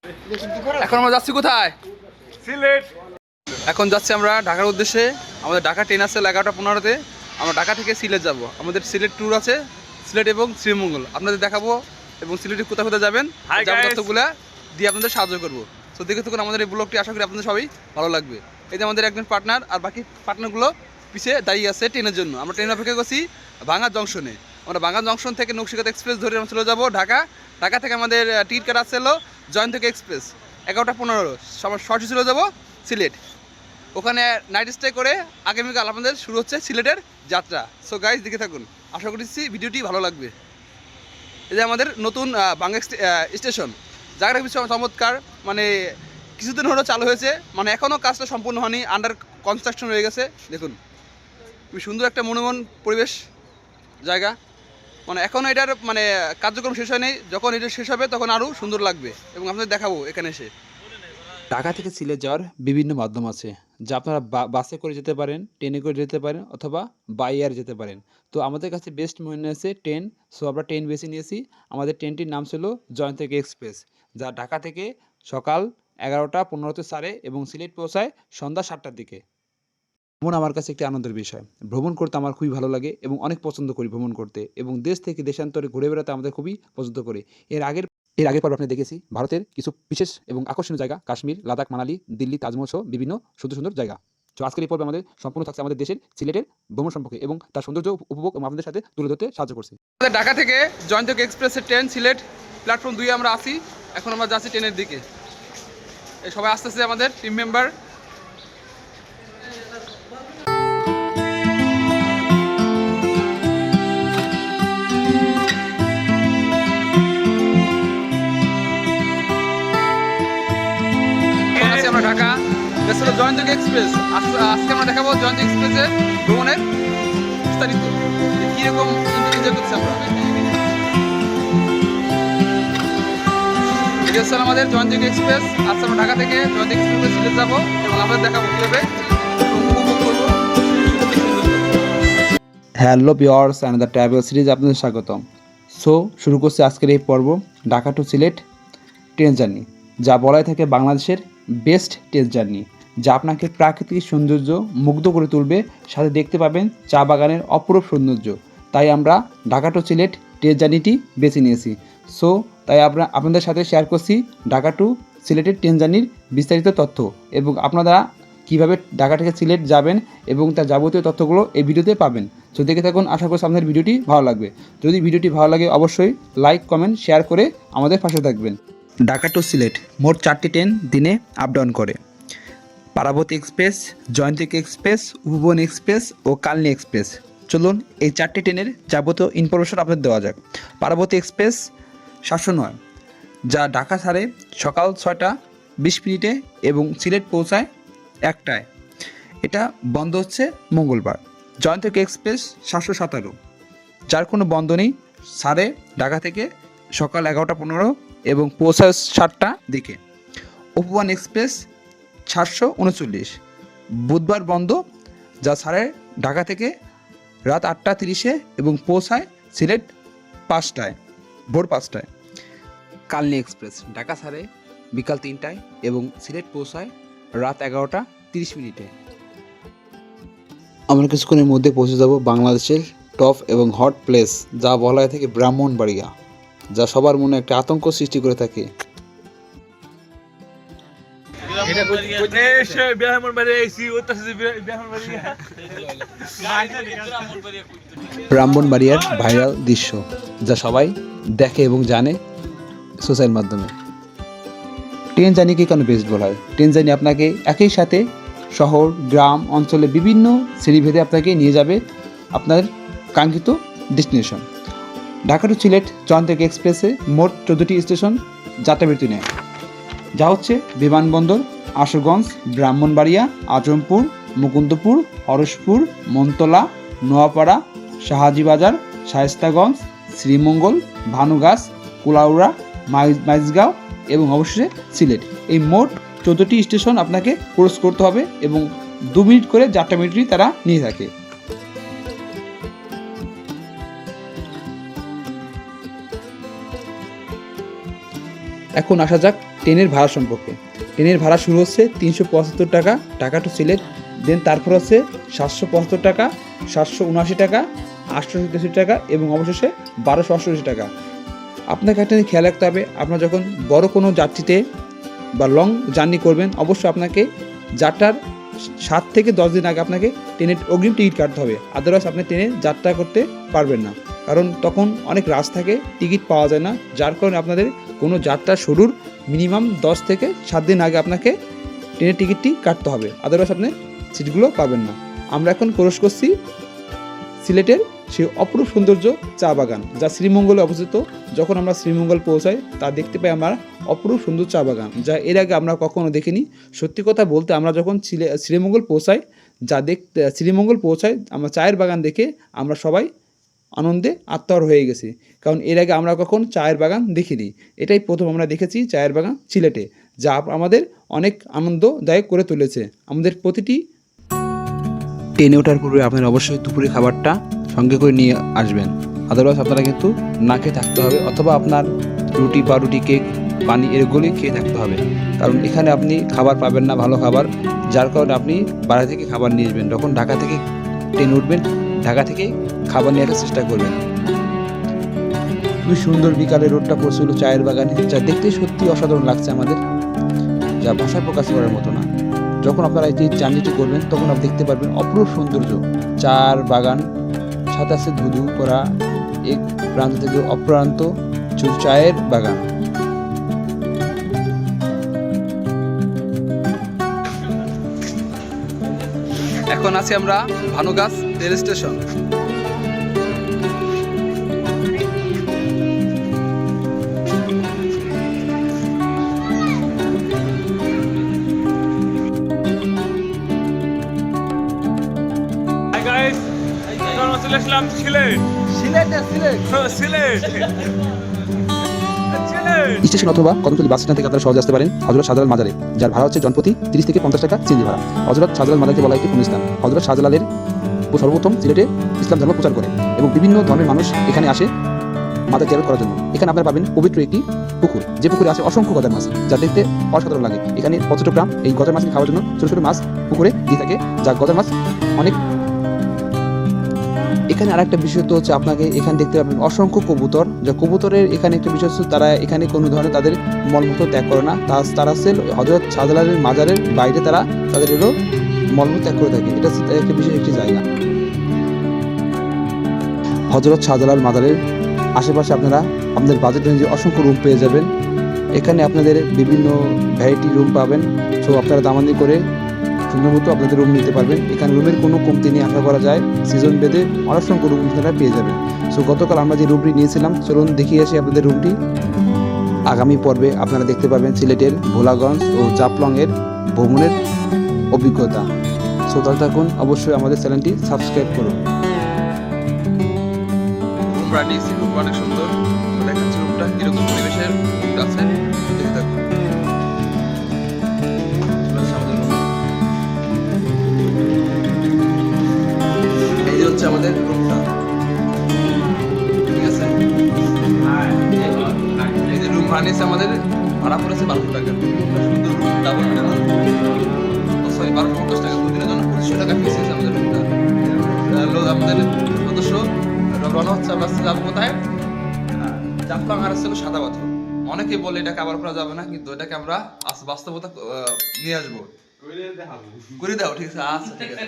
এখন আমরা যাচ্ছি কোথায়? সিলেট। এখন যাচ্ছি আমরা ঢাকার উদ্দেশ্যে। আমাদের ঢাকা ট্রেন আছে 11:15-তে। আমরা ঢাকা থেকে সিলেট যাব। আমাদের সিলেট ট্যুর আছে, সিলেট এবং শ্রীমঙ্গল আপনাদের দেখাবো এবং সিলেটে কোথায় কোথায় যাবেন তথ্যগুলা দিয়ে আপনাদের সাহায্য করবো। তো দেখে থাকুন আমাদের এই ব্লগটি, আশা করি আপনাদের সবাই ভালো লাগবে। এই যে আমাদের একজন পার্টনার আর বাকি পার্টনারগুলো পিছিয়ে দাঁড়িয়ে আছে ট্রেনের জন্য। আমরা ট্রেন অপেক্ষা করছি ভাঙা জংশনে। আমরা ভাঙা জংশন থেকে নকশিকাঁথা এক্সপ্রেস ধরে আমরা চলে যাবো ঢাকা। ঢাকা থেকে আমাদের টিকিট কাটা ছিল জয়ন্তকে এক্সপ্রেস 11:15 সরাসরি চলে যাবো সিলেট। ওখানে নাইট স্টে করে আগামীকাল আপনাদের শুরু হচ্ছে সিলেটের যাত্রা। সো গাইজ দেখে থাকুন, আশা করছি ভিডিওটি ভালো লাগবে। এই যে আমাদের নতুন ভাঙ্গা স্টেশন, জায়গাটা ভীষণ চমৎকার। মানে কিছুদিন হলো চালু হয়েছে, মানে এখনও কাজটা সম্পূর্ণ হয়নি, আন্ডার কনস্ট্রাকশন রয়ে গেছে। দেখুন খুবই সুন্দর একটা মনোমন পরিবেশ জায়গা। মানে এখনও এটার মানে কার্যক্রম শেষ হয়নি, যখন এটা শেষ হবে তখন আরও সুন্দর লাগবে এবং আপনাদের দেখাবো এখানে এসে। ঢাকা থেকে সিলেট যাওয়ার বিভিন্ন মাধ্যম আছে, যা আপনারা বাসে করে যেতে পারেন, ট্রেনে করে যেতে পারেন অথবা বাই এয়ার যেতে পারেন। তো আমাদের কাছে বেস্ট মনে আছে ট্রেন। সো আমরা ট্রেন বেছে নিয়েছি। আমাদের ট্রেনটির নাম ছিল জয়ন্তকে এক্সপ্রেস, যা ঢাকা থেকে সকাল 11:15-তে ছাড়ে এবং সিলেট পৌঁছায় সন্ধ্যা 7টার দিকে। ভ্রমণ আমার কাছে একটি আনন্দের বিষয়। ভ্রমণ করতে আমার খুবই ভালো লাগে এবং অনেক পছন্দ করি ভ্রমণ করতে, এবং দেশ থেকে দেশান্তরে ঘুরে বেড়াতে আমাদের খুবই পছন্দ করি। এর আগের পর্ব আপনি দেখেছি ভারতের কিছু বিশেষ এবং আকর্ষণীয় জায়গা, কাশ্মীর, লাদাখ, মানালি, দিল্লি, তাজমহল সহ বিভিন্ন সুন্দর সুন্দর জায়গা। তো আজকের এই পর্বে আমাদের সম্পূর্ণ থাকছে আমাদের দেশের সিলেটের ভ্রমণ সম্পর্কে এবং তার সৌন্দর্য উপভোগ এবং আপনাদের সাথে তুলে ধরতে সাহায্য করছি। আমাদের ঢাকা থেকে জয়ন্তক এক্সপ্রেসের ট্রেন সিলেট প্ল্যাটফর্ম 2 আমরা আসি। এখন আমরা যাচ্ছি ট্রেনের দিকে। এই সবাই আসতেছে আমাদের টিম মেম্বার। আমরা ঢাকা, এটা ছিল জয়ন্তক এক্সপ্রেস। আজকে আমরা দেখাবো জয়ন্তক এক্সপ্রেসের ভ্রমণের বিস্তারিত, কীরকম এনজয় করছি আমরা। এটা হচ্ছে আমাদের জয়ন্তক এক্সপ্রেস। আজকে আমরা ঢাকা থেকে জয়ন্তক এক্সপ্রেসে সিলেট যাবো এবং আমরা দেখাবো কীভাবে উপভোগ করবো। Hello viewers, another travel series আপনাদের স্বাগতম। সো শুরু করছি আজকের এই পর্ব Dhaka to Sylhet train journey, যা বলাই থাকে বাংলাদেশের বেস্ট ট্রেন জার্নি, যা আপনাকে প্রাকৃতিক সৌন্দর্য মুগ্ধ করে তুলবে, সাথে দেখতে পাবেন চা বাগানের অপরূপ সৌন্দর্য। তাই আমরা ঢাকা টু সিলেট ট্রেন জার্নিটি বেছে নিয়েছি। সো তাই আপনাদের সাথে শেয়ার করছি ঢাকা টু সিলেটের ট্রেন জার্নির বিস্তারিত তথ্য, এবং আপনারা কীভাবে ঢাকা থেকে সিলেট যাবেন এবং তার যাবতীয় তথ্যগুলো এই ভিডিওতে পাবেন। তো দেখে থাকুন, আশা করছি আপনাদের ভিডিওটি ভালো লাগবে। যদি ভিডিওটি ভালো লাগে অবশ্যই লাইক, কমেন্ট, শেয়ার করে আমাদের পাশে থাকবেন। ঢাকা টু সিলেট মোট 4টি ট্রেন দিনে আপ ডাউন করে: পারাবতী এক্সপ্রেস, জয়ন্তক এক্সপ্রেস, উপবন এক্সপ্রেস ও কালনী এক্সপ্রেস। চলুন এই 4টি ট্রেনের যাবতীয় ইনফরমেশন আপনাদের দেওয়া যাক। পারাবতী এক্সপ্রেস 709, যা ঢাকা ছাড়ে সকাল 6:20 এবং সিলেট পৌঁছায় 1টায়। এটা বন্ধ হচ্ছে মঙ্গলবার। জয়ন্তক এক্সপ্রেস 717, যার কোনো বন্ধ নেই, ছাড়ে ঢাকা থেকে সকাল 11:15 এবং পৌঁছায় 7টা দিকে। উপবন এক্সপ্রেস 739, বুধবার বন্ধ, যা ছাড়ে ঢাকা থেকে রাত 8:30 এবং পৌঁছায় সিলেট 5টায়, ভোর 5টায়। কালনী এক্সপ্রেস ঢাকা ছাড়ে বিকাল 3টায় এবং সিলেট পৌঁছায় রাত 11:30। আমরা কিছুক্ষণের মধ্যে পৌঁছে যাব বাংলাদেশের টপ এবং হট প্লেস, যা বলা হয় থাকে ব্রাহ্মণবাড়িয়া, যা সবার মনে একটা আতঙ্ক সৃষ্টি করে থাকে। ব্রাহ্মণবাড়িয়ার ভাইরাল দৃশ্য, যা সবাই দেখে এবং জানে সোশ্যাল মাধ্যমে। ট্রেন জার্নিকে কেন বেস্ট বলা হয়? ট্রেন জার্নি আপনাকে একই সাথে শহর, গ্রাম, অঞ্চলে বিভিন্ন শ্রেণীভেদে আপনাকে নিয়ে যাবে আপনার কাঙ্ক্ষিত ডেস্টিনেশন। ঢাকা টু সিলেট জয়ন্তক এক্সপ্রেসে মোট 14টি স্টেশন যাত্রাবিরতি নেয়, যা হচ্ছে বিমানবন্দর, আশুগঞ্জ, ব্রাহ্মণবাড়িয়া, আজমপুর, মুকুন্দপুর, হরসপুর, মন্তলা, নোয়াপাড়া, শাহাজিবাজার, শায়েস্তাগঞ্জ, শ্রীমঙ্গল, ভানুগাছ, কুলাউড়া, মাইজগাঁও এবং অবশেষে সিলেট। এই মোট 14টি স্টেশন আপনাকে ক্রস করতে হবে এবং 2 মিনিট করে যাত্রাবিরতি তারা নিয়ে থাকে। এখন আসা যাক ট্রেনের ভাড়া সম্পর্কে। ট্রেনের ভাড়া শুরু হচ্ছে 375 টাকা ঢাকা টু সিলেট, দেন তারপর হচ্ছে 775 টাকা, 779 টাকা, 883 টাকা এবং অবশেষে 1288 টাকা। আপনাকে একটা জিনিস খেয়াল রাখতে হবে, আপনার যখন বড় কোনো যাত্রীতে বা লং জার্নি করবেন, অবশ্যই আপনাকে যাত্রার 7 থেকে 10 দিন আগে আপনাকে ট্রেনের অগ্রিম টিকিট কাটতে হবে, আদারওয়াইজ আপনি ট্রেনে যাত্রা করতে পারবেন না। কারণ তখন অনেক রাশ থাকে, টিকিট পাওয়া যায় না, যার কারণে আপনাদের কোনো যাত্রা শুরুর মিনিমাম 10 থেকে 7 দিন আগে আপনাকে ট্রেনের টিকিটটি কাটতে হবে, আদারওয়াইজ আপনি সিটগুলো পাবেন না। আমরা এখন প্রবেশ করছি সিলেটের সেই অপরূপ সৌন্দর্য চা বাগান, যা শ্রীমঙ্গলে অবস্থিত। যখন আমরা শ্রীমঙ্গল পৌঁছাই তা দেখতে পাই আমরা অপরূপ সুন্দর চা বাগান, যা এর আগে আমরা কখনো দেখিনি। সত্যি কথা বলতে আমরা যখন শ্রীমঙ্গল পৌঁছাই শ্রীমঙ্গল পৌঁছাই আমরা চায়ের বাগান দেখে আমরা সবাই আনন্দে আত্মহার হয়ে গেছি, কারণ এর আগে আমরা কখন চায়ের বাগান দেখিনি। এটাই প্রথম আমরা দেখেছি চায়ের বাগান সিলেটে, যা আমাদের অনেক আনন্দদায়ক করে তুলেছে। আমাদের প্রতিটি ট্রেনে ওঠার পূর্বে আপনারা অবশ্যই দুপুরে খাবারটা সঙ্গে করে নিয়ে আসবেন, আদারওয়াইজ আপনারা কিন্তু না খেয়ে থাকতে হবে, অথবা আপনার রুটি পাউরুটি কেক পানি এগুলি খেয়ে থাকতে হবে, কারণ এখানে আপনি খাবার পাবেন না ভালো খাবার, যার কারণে আপনি বাইরে থেকে খাবার নিয়ে আসবেন। যখন ঢাকা থেকে ট্রেন উঠবেন, ঢাকা থেকে খাবার নিয়ে আসার চেষ্টা করবেন। খুবই সুন্দর বিকালের রোডটা পড়ছিল চায়ের বাগানে, যা দেখতে সত্যি অসাধারণ লাগছে আমাদের, যা ভাষায় প্রকাশ করার মতো না। যখন আপনারা এই জার্নিটি করবেন তখন আপনি দেখতে পারবেন অপরূপ সৌন্দর্য চার বাগান, সাথে আছে ধুধু করা এক প্রান্ত থেকে অপ্রান্ত চায়ের বাগান। এখন আছি আমরা ভানুগাছ রেল স্টেশন। স্টেশন অথবা কদমতলী বাস স্ট্যান্ড থেকে আপনারা সহজে আসতে পারেন হযরত শাহজালাল মাজারে, যার ভাড়া হচ্ছে জনপ্রতি 30 থেকে 50 টাকা সিএনজি ভাড়া। হযরত শাহজালাল মাজারকে বলা হয় একটি পুণ্যস্থান। হযরত শাহজালালের সর্বপ্রথম সিলেটে ইসলাম ধর্ম প্রচার করে এবং বিভিন্ন ধর্মের মানুষ এখানে আসে মাজার জিয়ারত করার জন্য। এখানে আপনারা পাবেন পবিত্র একটি পুকুর, যে পুকুরে আছে অসংখ্য গজার মাছ, যা দেখতে অসাধারণ লাগে। এখানে পর্যটকরা এই গজার মাছকে খাওয়ার জন্য ছোট ছোট মাছ পুকুরে দিয়ে থাকে, যা গজার মাছ অনেক। এখানে আরেকটা বিষয় তো হচ্ছে আপনাকে এখানে দেখতে পাবেন অসংখ্য কবুতর, যা কবুতরের এখানে একটা বিষয় হচ্ছে তারা এখানে কোনো ধরনের তাদের মলমূত্র ত্যাগ করে না। তারা হচ্ছে হযরত শাহজালালের মাজারের বাইরে তারা তাদের এলো মলমূত্র ত্যাগ করে থাকে, এটা হচ্ছে একটা বিশেষ একটি জায়গা। হযরত শাহজালাল মাজারের আশেপাশে আপনারা আপনাদের বাজেট অনুযায়ী অসংখ্য রুম পেয়ে যাবেন। এখানে আপনাদের বিভিন্ন ভ্যারাইটি রুম পাবেন, সো আপনারা দামান্দি করে সুন্দর মতো আপনাদের রুম নিতে পারবেন। এখানে রুমের কোনো কমতি নিয়ে আশা করা যায়, সিজন বেঁধে অসংখ্য রুম আপনারা পেয়ে যাবেন। সো গতকাল আমরা যে রুমটি নিয়েছিলাম, চলুন দেখিয়ে আসি আপনাদের রুমটি। আগামী পর্বে আপনারা দেখতে পাবেন সিলেটের ভোলাগঞ্জ ও জাফলংয়ের ভ্রমণের অভিজ্ঞতা। সো তাহলে থাকুন, অবশ্যই আমাদের চ্যানেলটি সাবস্ক্রাইব করুন। রুমটা নিয়েছি, রুমটা অনেক সুন্দর, দেখাচ্ছি রুমটা কিরকম পরিবেশের আছে, দেখে থাকুন। এই যে হচ্ছে আমাদের রুমটা, ঠিক আছে। এই যে রুম ভাড়া নিয়েছে আমাদের, ভাড়া পড়েছে 1200 টাকা। সুন্দর রুম, ডাবল বেড, সরি 1250 টাকা। দুদিনের জন্য 2500 টাকা ফিস আছে আমাদের রুমটা। আমাদের সদস্য রওনা হচ্ছে, আমরা যাবো কোথায়? জাফলং আর হচ্ছে সাদা পাথর। অনেকে বলে এটাকে আবার করা যাবে না, কিন্তু এটাকে আমরা বাস্তবতা নিয়ে আসবো, করে দাও, ঠিক আছে। আচ্ছা ঠিক আছে।